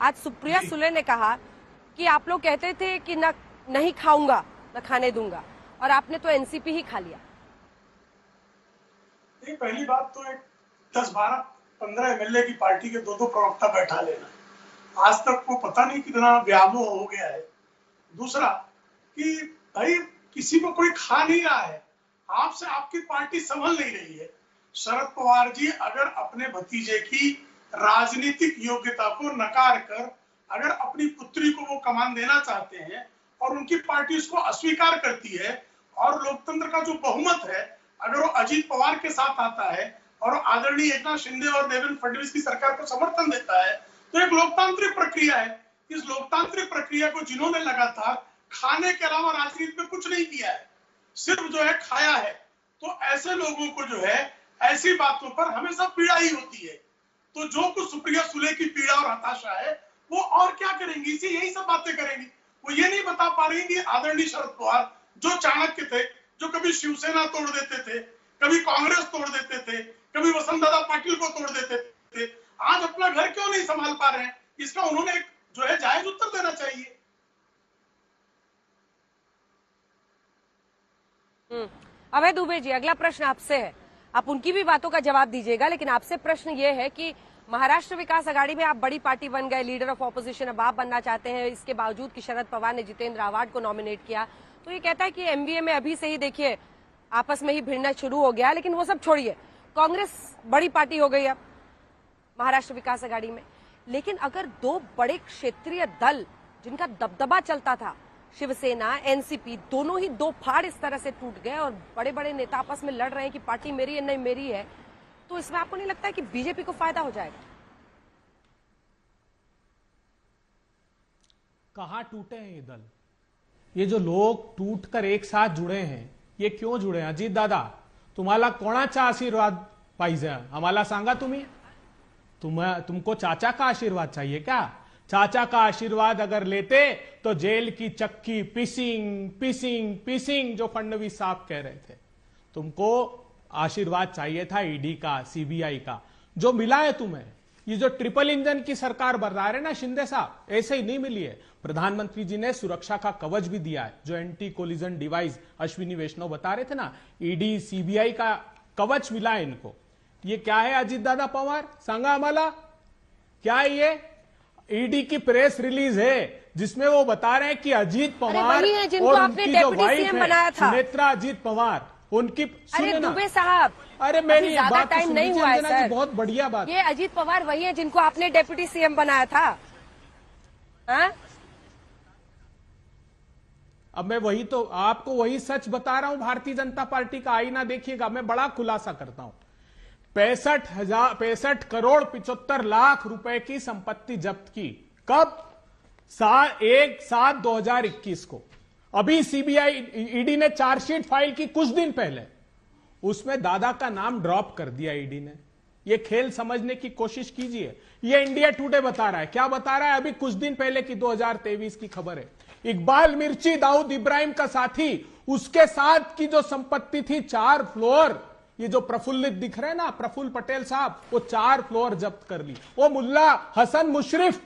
आज सुप्रिया सुले ने कहा कि आप लोग कहते थे कि न नहीं खाऊंगा न खाने दूंगा, और आपने तो एनसीपी ही खा लिया। पहली बात तो एक 10, 12, 15 एमएलए की पार्टी के दो प्रवक्ता बैठा लेना, आज तक वो पता नहीं कितना व्यामोह हो गया है। दूसरा कि भाई किसी को कोई खा नहीं रहा है, आपसे आपकी पार्टी संभल नहीं रही है। शरद पवार जी अगर अपने भतीजे की राजनीतिक योग्यता को नकार कर अगर अपनी पुत्री को वो कमान देना चाहते हैं और उनकी पार्टी उसको अस्वीकार करती है और लोकतंत्र का जो बहुमत है अगर वो अजीत पवार के साथ आता है और आदरणीय एकनाथ शिंदे और देवेंद्र फडणवीस की सरकार को समर्थन देता है, तो एक लोकतांत्रिक प्रक्रिया है। इस लोकतांत्रिक प्रक्रिया को जिन्होंने लगातार खाने के अलावा राजनीति में कुछ नहीं किया है, सिर्फ जो है खाया है, तो ऐसे लोगों को जो है ऐसी बातों पर हमेशा पीड़ा ही होती है। तो जो कुछ सुप्रिया सुले की पीड़ा और हताशा है वो और क्या करेंगी, इसी यही सब बातें करेंगी। वो ये नहीं बता पा रही कि आदरणीय शरद पवार जो चाणक्य थे, जो कभी शिवसेना तोड़ देते थे, कभी कांग्रेस तोड़ देते थे, कभी वसंतदादा पाटिल को तोड़ देते थे, आज अपना घर क्यों नहीं संभाल पा रहे हैं, इसका उन्होंने जो है जायज उत्तर देना चाहिए। अभय दुबे जी, अगला प्रश्न आपसे है, आप उनकी भी बातों का जवाब दीजिएगा, लेकिन आपसे प्रश्न ये है कि महाराष्ट्र विकास आघाड़ी में आप बड़ी पार्टी बन गए, लीडर ऑफ ऑपोजिशन अब आप बनना चाहते हैं, इसके बावजूद कि शरद पवार ने जितेंद्र आव्हाड को नॉमिनेट किया, तो ये कहता है कि एमवीए में अभी से ही देखिए आपस में ही भिड़ना शुरू हो गया। लेकिन वो सब छोड़िए, कांग्रेस बड़ी पार्टी हो गई अब महाराष्ट्र विकास आघाड़ी में, लेकिन अगर दो बड़े क्षेत्रीय दल जिनका दबदबा चलता था, शिवसेना, एनसीपी, दोनों ही दो फाड़ इस तरह से टूट गए और बड़े बड़े नेता आपस में लड़ रहे हैं कि पार्टी मेरी है नहीं मेरी है, तो इसमें आपको नहीं लगता है कि बीजेपी को फायदा हो जाएगा? कहां टूटे हैं ये दल? ये जो लोग टूट कर एक साथ जुड़े हैं, ये क्यों जुड़े हैं? अजित दादा, तुम्हाला कोणाचा आशीर्वाद पाहिजे आम्हाला सांगा तुम्ही? तुमको चाचा का आशीर्वाद चाहिए क्या? चाचा का आशीर्वाद अगर लेते तो जेल की चक्की पिसिंग पिसिंग पिसिंग जो फडणवीस साहब कह रहे थे, तुमको आशीर्वाद चाहिए था ईडी का, सीबीआई का, जो मिला है तुम्हें। ये जो ट्रिपल इंजन की सरकार बना रहे ना शिंदे साहब, ऐसे ही नहीं मिली है। प्रधानमंत्री जी ने सुरक्षा का कवच भी दिया है, जो एंटी कोलिजन डिवाइस अश्विनी वैष्णव बता रहे थे ना, ईडी सीबीआई का कवच मिला है इनको। ये क्या है अजित दादा पवार, सांगा आम्हाला क्या है ये? ईडी की प्रेस रिलीज है जिसमें वो बता रहे हैं कि अजीत पवार और उनकी जो वाइफ है सुनेत्रा अजीत पवार, उनकी सुने ना दुबे साहब, अरे मेरी ज्यादा टाइम नहीं हुआ है सर, बहुत बढ़िया बात। ये अजीत पवार वही है जिनको आपने डेप्यूटी सीएम बनाया था। हा? अब मैं वही तो आपको वही सच बता रहा हूं, भारतीय जनता पार्टी का आईना देखिएगा, मैं बड़ा खुलासा करता हूं। 65 करोड़ 75 लाख रुपए की संपत्ति जब्त की। कब? 1/7/2021 को। अभी सीबीआई ईडी ने चार्जशीट फाइल की कुछ दिन पहले, उसमें दादा का नाम ड्रॉप कर दिया ईडी ने। ये खेल समझने की कोशिश कीजिए। ये इंडिया टुडे बता रहा है, क्या बता रहा है? अभी कुछ दिन पहले की 2023 की खबर है। इकबाल मिर्ची, दाऊद इब्राहिम का साथी, उसके साथ की जो संपत्ति थी 4 फ्लोर, ये जो प्रफुल्लित दिख रहे हैं ना, प्रफुल्ल पटेल साहब, वो 4 फ्लोर जब्त कर ली। वो मुल्ला हसन मुशरिफ,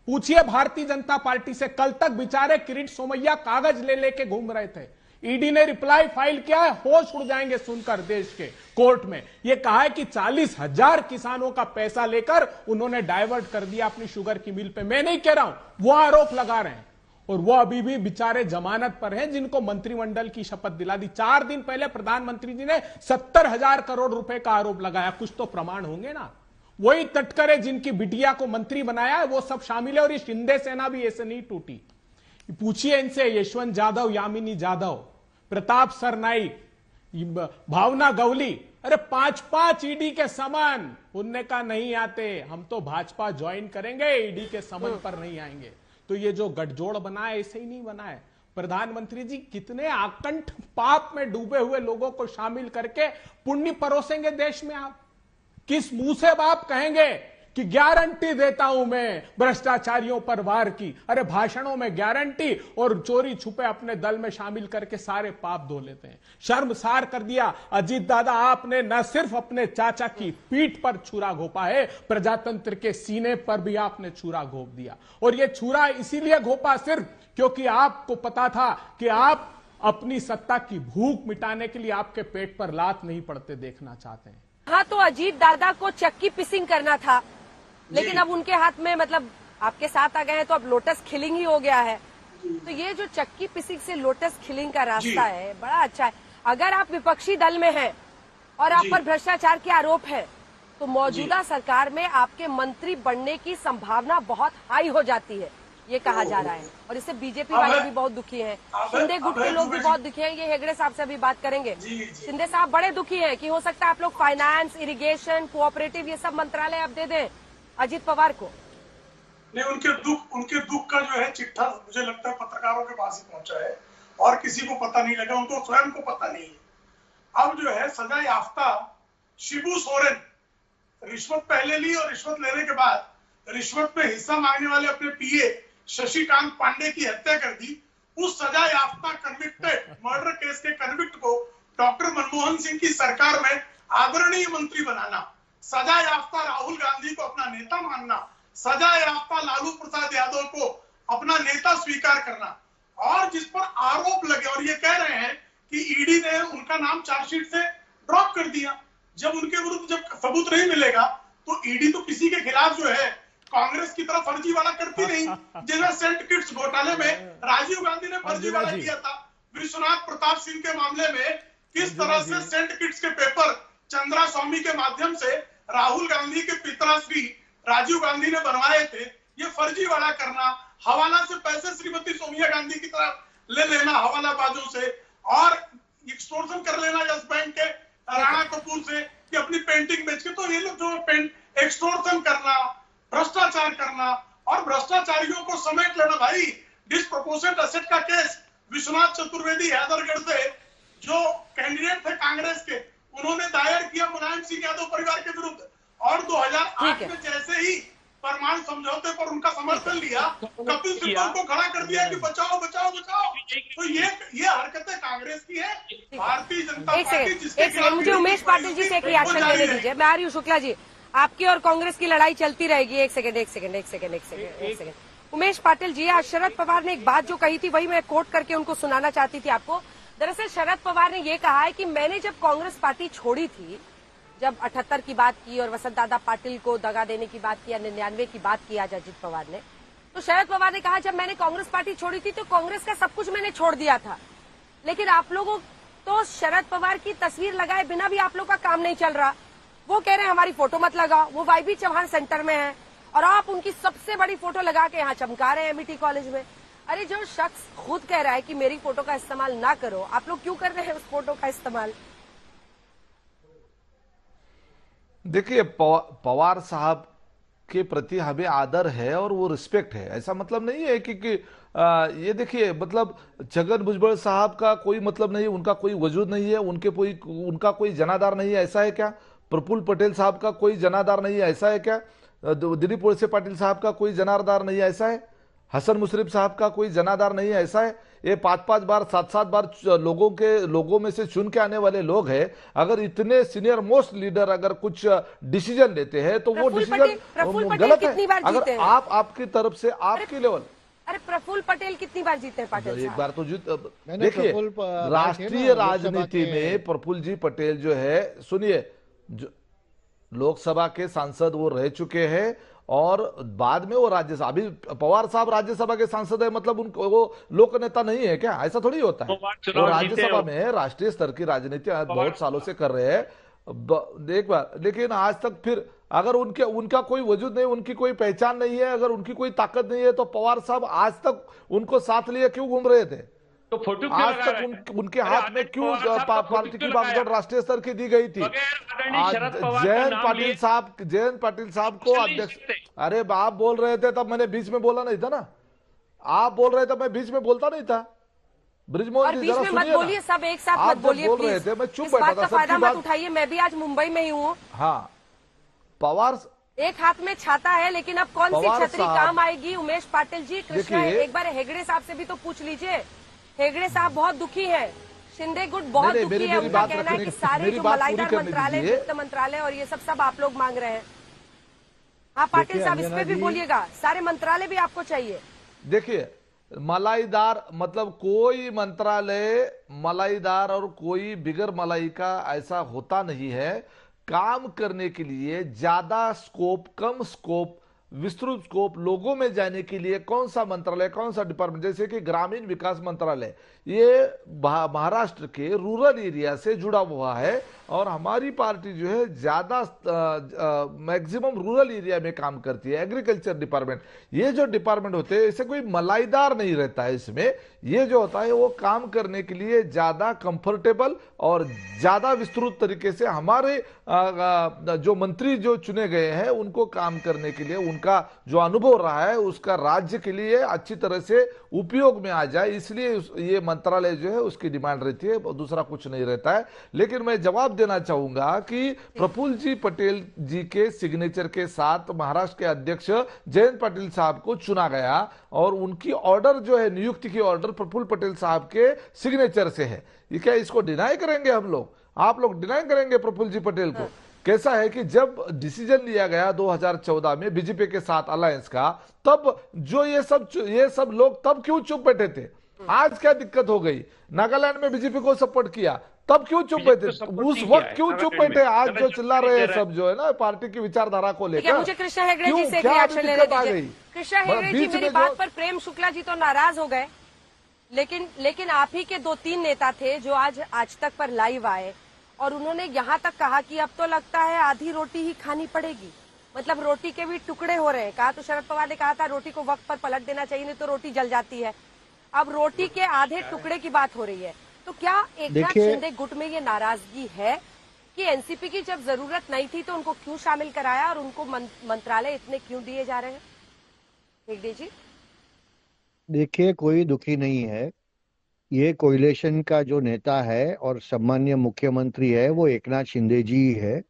पूछिए भारतीय जनता पार्टी से, कल तक बेचारे किरीट सोमैया कागज ले लेके घूम रहे थे। ईडी ने रिप्लाई फाइल किया है, होश उड़ जाएंगे सुनकर देश के कोर्ट में। यह कहा है कि 40,000 किसानों का पैसा लेकर उन्होंने डाइवर्ट कर दिया अपनी शुगर की मिल पे। मैं नहीं कह रहा हूं, वो आरोप लगा रहे हैं, और वो अभी भी बेचारे जमानत पर हैं, जिनको मंत्रिमंडल की शपथ दिला दी। 4 दिन पहले प्रधानमंत्री जी ने 70,000 करोड़ रुपए का आरोप लगाया। कुछ तो प्रमाण होंगे ना। वही तटकरे जिनकी बिटिया को मंत्री बनाया है, वो सब शामिल है, और ये शिंदे सेना भी ऐसे नहीं टूटी। पूछिए इनसे, यशवंत जाधव, यामिनी जाधव, प्रताप सरनाइक, भावना गवली, अरे 5-5 ईडी के समान। उनने कहा नहीं आते, हम तो भाजपा ज्वाइन करेंगे, ईडी के समन पर नहीं आएंगे। तो ये जो गठजोड़ बना है, ऐसे ही नहीं बना है। प्रधानमंत्री जी कितने आकंठ पाप में डूबे हुए लोगों को शामिल करके पुण्य परोसेंगे देश में? आप किस मुंह से आप कहेंगे कि गारंटी देता हूं मैं भ्रष्टाचारियों पर वार की। अरे भाषणों में गारंटी और चोरी छुपे अपने दल में शामिल करके सारे पाप धो लेते हैं। शर्मसार कर दिया अजीत दादा, आपने न सिर्फ अपने चाचा की पीठ पर छुरा घोपा है, प्रजातंत्र के सीने पर भी आपने छुरा घोप दिया। और यह छुरा इसीलिए घोपा सिर्फ क्योंकि आपको पता था कि आप अपनी सत्ता की भूख मिटाने के लिए आपके पेट पर लात नहीं पड़ते देखना चाहते हैं। हाँ, तो अजीत दादा को चक्की पिसिंग करना था, लेकिन अब उनके हाथ में, मतलब आपके साथ आ गए हैं तो अब लोटस खिलिंग ही हो गया है। तो ये जो चक्की पिसिंग से लोटस खिलिंग का रास्ता है, बड़ा अच्छा है। अगर आप विपक्षी दल में हैं और आप पर भ्रष्टाचार के आरोप है, तो मौजूदा सरकार में आपके मंत्री बनने की संभावना बहुत हाई हो जाती है, ये कहा जा रहा है। और इससे बीजेपी वाले भी बहुत दुखी हैं, शिंदे गुट के लोग भी बहुत दुखी हैं। ये हेगड़े साहब से अभी बात करेंगे। शिंदे साहब बड़े दुखी हैं कि हो सकता है आप लोग फाइनेंस, इरिगेशन, कोऑपरेटिव, ये सब मंत्रालय आप दे दें अजीत पवार को। नहीं, उनके दुख का जो है चिट्ठा मुझे लगता है पत्रकारों के पास ही पहुंचा है और किसी को पता नहीं लगा, उनको स्वयं को पता नहीं है। अब जो है सजा याफ्ता शिबू सोरेन, रिश्वत पहले ली और रिश्वत लेने के बाद रिश्वत में हिस्सा मांगने वाले अपने पीए शशिकांत पांडे की हत्या कर दी। उस सजा याफ्ता कन्विक्टेड मर्डर केस के कन्विक्ट को डॉक्टर मनमोहन सिंह की सरकार में आदरणीय मंत्री बनाना, सजा याफ्ता राहुल गांधी को अपना नेता मानना, सजा याफ्ता लालू प्रसाद यादव को अपना नेता स्वीकार करना, और जिस पर आरोप लगे और ये कह रहे हैं कि ईडी ने उनका नाम चार्जशीट से ड्रॉप कर दिया। जब उनके विरुद्ध जब सबूत नहीं मिलेगा तो ईडी तो किसी के खिलाफ जो है कांग्रेस की तरह फर्जीवाड़ा करती नहीं। जिन्हें सेंट किट्स घोटाले में राजीव गांधी ने फर्जीवाड़ा किया था, विश्वनाथ प्रताप सिंह के मामले में किस तरह से सेंट किट्स के पेपर चंद्रा स्वामी के माध्यम से राहुल गांधी के पिताश्री राजीव गांधी ने बनवाए थे, ये फर्जीवाड़ा करना, हवाला से पैसे श्रीमती सोनिया गांधी की तरफ ले लेना हवालाबाजों से, और एक्सटॉर्शन कर लेना यस बैंक के राणा कपूर से कि अपनी पेंटिंग बेच के। तो ये लोग जो एक्सटॉर्शन करना, भ्रष्टाचार करना और भ्रष्टाचारियों को समेट लेना। भाई, डिस्प्रोपोर्शनेट एसेट का केस विश्वनाथ चतुर्वेदी हैदरगढ़ से जो कैंडिडेट थे कांग्रेस के, उन्होंने दायर किया मुलायम सिंह यादव परिवार के विरुद्ध, और 2008 में जैसे ही परमाणु समझौते पर उनका समर्थन लिया, कपिल सिब्बल को खड़ा कर दिया कि बचाओ बचाओ बचाओ। तो ये हरकतें कांग्रेस की है। भारतीय जनता पार्टी जिसके खिलाफ मुझे उमेश पाटिल जी से एक रिएक्शन लेने दीजिए। मैं आ रही हूँ शुक्ला जी, आपकी और कांग्रेस की लड़ाई चलती रहेगी। एक सेकंड। उमेश पाटिल जी, आज शरद पवार ने एक बात जो कही थी वही मैं कोट करके उनको सुनाना चाहती थी आपको। दरअसल शरद पवार ने ये कहा है कि मैंने जब कांग्रेस पार्टी छोड़ी थी, जब 78 की बात की और वसंत दादा पाटिल को दगा देने की बात की, 99 की बात की आज अजीत पवार ने, तो शरद पवार ने कहा जब मैंने कांग्रेस पार्टी छोड़ी थी तो कांग्रेस का सब कुछ मैंने छोड़ दिया था, लेकिन आप लोगों तो शरद पवार की तस्वीर लगाए बिना भी आप लोग का काम नहीं चल रहा। वो कह रहे हैं हमारी फोटो मत लगाओ, वो वाईबी चौहान सेंटर में है और आप उनकी सबसे बड़ी फोटो लगा के यहाँ चमका रहे हैं एमईटी कॉलेज में। अरे जो शख्स खुद कह रहा है कि मेरी फोटो का इस्तेमाल ना करो, आप लोग क्यों कर रहे हैं उस फोटो का इस्तेमाल? देखिए, पवार साहब के प्रति हमें आदर है और वो रिस्पेक्ट है, ऐसा मतलब नहीं है कि ये देखिए, मतलब छगन भुजबल साहब का कोई मतलब नहीं, उनका कोई वजूद नहीं है, उनका कोई जनाधार नहीं है, ऐसा है क्या? प्रफुल्ल पटेल साहब का कोई जनाधार नहीं है, ऐसा है क्या? दिलीप वळसे पाटिल साहब का कोई जनाधार नहीं है, ऐसा है? हसन मुशर्रफ साहब का कोई जनाधार नहीं है, ऐसा है? ये 5-5 बार 7-7 बार लोगों में से चुन के आने वाले लोग हैं। अगर इतने सीनियर मोस्ट लीडर अगर कुछ डिसीजन लेते हैं तो वो डिसीजन गलत है। अगर आपकी तरफ से आपकी लेवल, अरे प्रफुल्ल पटेल कितनी बार जीते हैं? पाटिल एक बार तो जीत। देखिए, राष्ट्रीय राजनीति में प्रफुल्ल जी पटेल जो है, सुनिए, लोकसभा के सांसद वो रह चुके हैं और बाद में वो राज्यसभा, अभी पवार साहब राज्यसभा के सांसद है, मतलब उनको वो लोक नेता नहीं है क्या? ऐसा थोड़ी होता है। वो राज्यसभा में राष्ट्रीय स्तर की राजनीति बहुत सालों से कर रहे हैं एक बार, लेकिन आज तक फिर अगर उनका कोई वजूद नहीं, उनकी कोई पहचान नहीं है, अगर उनकी कोई ताकत नहीं है, तो पवार साहब आज तक उनको साथ लिए क्यों घूम रहे थे? तो फोटो आज तक उनके हाथ में क्यों पार्टी की बागडोर राष्ट्रीय स्तर की दी गई थी? जयंत पाटिल साहब को अध्यक्ष, अरे आप बोल रहे थे तब मैंने बीच में बोला नहीं था ना, आप बोल रहे थे, मैं बीच में बोलता नहीं था। ब्रिजमोहन जी जरा सुनिए, मत बोलिए, सब एक साथ मत बोलिए, बोल रहे थे, मैं चुप बैठा था। फायदा मत उठाइए, मैं भी आज मुंबई में ही हूँ। हाँ, पवार एक हाथ में छाता है, लेकिन अब कौन सी पवार छतरी साहब, काम आएगी? उमेश पाटिल जी, कृष्णा, देखिए, एक बार हेगड़े साहब से भी तो पूछ लीजिए। हेगड़े साहब बहुत दुखी हैं, शिंदे गुट बहुत नहीं, दुखी है। मेरी उनका बात कहना है रखने- कि सारे मेरी जो बात पूरी मलाईदार करने मंत्रालय, दीजिए। वित्त मंत्रालय और ये सब आप लोग मांग रहे हैं। आप पाटिल देखिए साहब इस पे अंजना भी जी, बोलिएगा, सारे मंत्रालय भी आपको चाहिए। देखिए, मलाईदार मतलब कोई मंत्रालय मलाईदार और कोई बिगर मलाई का ऐसा होता नहीं है। काम करने के लिए ज्यादा स्कोप, कम स्कोप, विस्तृत स्कोप, लोगों में जाने के लिए कौन सा मंत्रालय, कौन सा डिपार्टमेंट, जैसे कि ग्रामीण विकास मंत्रालय, ये महाराष्ट्र के रूरल एरिया से जुड़ा हुआ है और हमारी पार्टी जो है ज्यादा मैक्सिमम रूरल एरिया में काम करती है। एग्रीकल्चर डिपार्टमेंट, ये जो डिपार्टमेंट होते हैं, इससे कोई मलाईदार नहीं रहता है। इसमें ये जो होता है वो काम करने के लिए ज्यादा कंफर्टेबल और ज्यादा विस्तृत तरीके से हमारे जो मंत्री जो चुने गए हैं उनको काम करने के लिए, उनका जो अनुभव रहा है उसका राज्य के लिए अच्छी तरह से उपयोग में आ जाए, इसलिए ये मंत्रालय जो है उसकी डिमांड रहती है, दूसरा कुछ नहीं रहता है। लेकिन मैं जवाब देना चाहूंगा कि प्रफुल्ल जी पटेल जी के सिग्नेचर के साथ महाराष्ट्र के अध्यक्ष जयंत पाटिल साहब को चुना गया और उनकी ऑर्डर जो है, नियुक्ति की ऑर्डर प्रफुल्ल पटेल साहब के सिग्नेचर से है। ये क्या इसको डिनाई करेंगे हम लोग? आप लोग डिनाई करेंगे प्रफुल्ल जी पटेल को? कैसा है कि जब डिसीजन लिया गया 2014 में बीजेपी के साथ अलायंस का, तब जो ये सब लोग तब क्यों चुप बैठे थे? आज क्या दिक्कत हो गई? नागालैंड में बीजेपी को सपोर्ट किया, तब क्यों चुप बैठे? उस वक्त क्यों चुप बैठे? आज जो चिल्ला रहे हैं सब जो है ना पार्टी की विचारधारा को ठीक है, लेकर, मुझे कृष्णा हेगड़े जी से एक क्या रिएक्शन लेने दिक्कत आ दीजिए। गई? कृष्णा हेगड़े जी, बीच मेरी में बात जो- पर प्रेम शुक्ला जी तो नाराज हो गए, लेकिन आप ही के 2-3 नेता थे जो आज तक पर लाइव आए और उन्होंने यहाँ तक कहा कि अब तो लगता है आधी रोटी ही खानी पड़ेगी, मतलब रोटी के भी टुकड़े हो रहे हैं। कहा तो शरद पवार ने कहा था रोटी को वक्त पर पलट देना चाहिए, नहीं तो रोटी जल जाती है। अब रोटी के आधे टुकड़े की बात हो रही है, तो क्या एकनाथ देखिए- शिंदे गुट में ये नाराजगी है कि एनसीपी की जब जरूरत नहीं थी तो उनको क्यों शामिल कराया और उनको मंत्रालय इतने क्यों दिए जा रहे हैं? हेगड़े जी, देखिए कोई दुखी नहीं है। ये कोalition का जो नेता है और सम्मान्य मुख्यमंत्री है वो एकनाथ शिंदे जी ही है।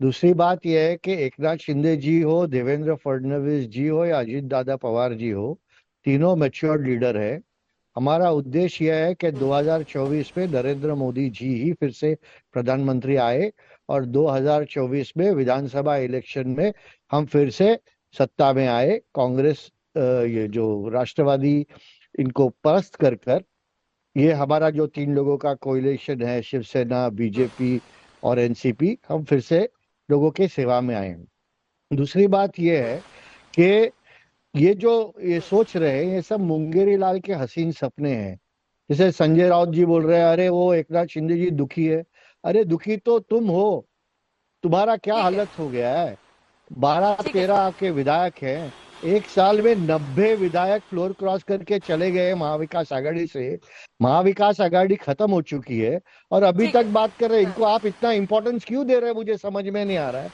दूसरी बात यह है कि एकनाथ शिंदे जी हो, देवेंद्र फडणवीस जी हो या अजीत दादा पवार जी हो, तीनों मैच्योर्ड लीडर है। हमारा उद्देश्य यह है कि 2024 में नरेंद्र मोदी जी ही फिर से प्रधानमंत्री आए और 2024 में विधानसभा इलेक्शन में हम फिर से सत्ता में आए। कांग्रेस ये जो राष्ट्रवादी इनको पस्त कर ये हमारा जो 3 लोगों का कोalition है, शिवसेना, बीजेपी और एनसीपी, हम फिर से लोगों के सेवा में आए हैं। दूसरी बात ये है कि ये सोच रहे हैं, ये सब मुंगेरी लाल के हसीन सपने हैं। जैसे संजय राउत जी बोल रहे हैं अरे वो एकनाथ शिंदे जी दुखी है। अरे दुखी तो तुम हो, तुम्हारा क्या ठीक है। हालत हो गया है। ठीक है। 12-13 आपके विधायक हैं, एक साल में 90 विधायक फ्लोर क्रॉस करके चले गए महाविकास आघाड़ी से। महाविकास आघाड़ी खत्म हो चुकी है और अभी ठीक है। तक बात कर रहे हैं। इनको आप इतना इंपॉर्टेंस क्यों दे रहे हैं, मुझे समझ में नहीं आ रहा है।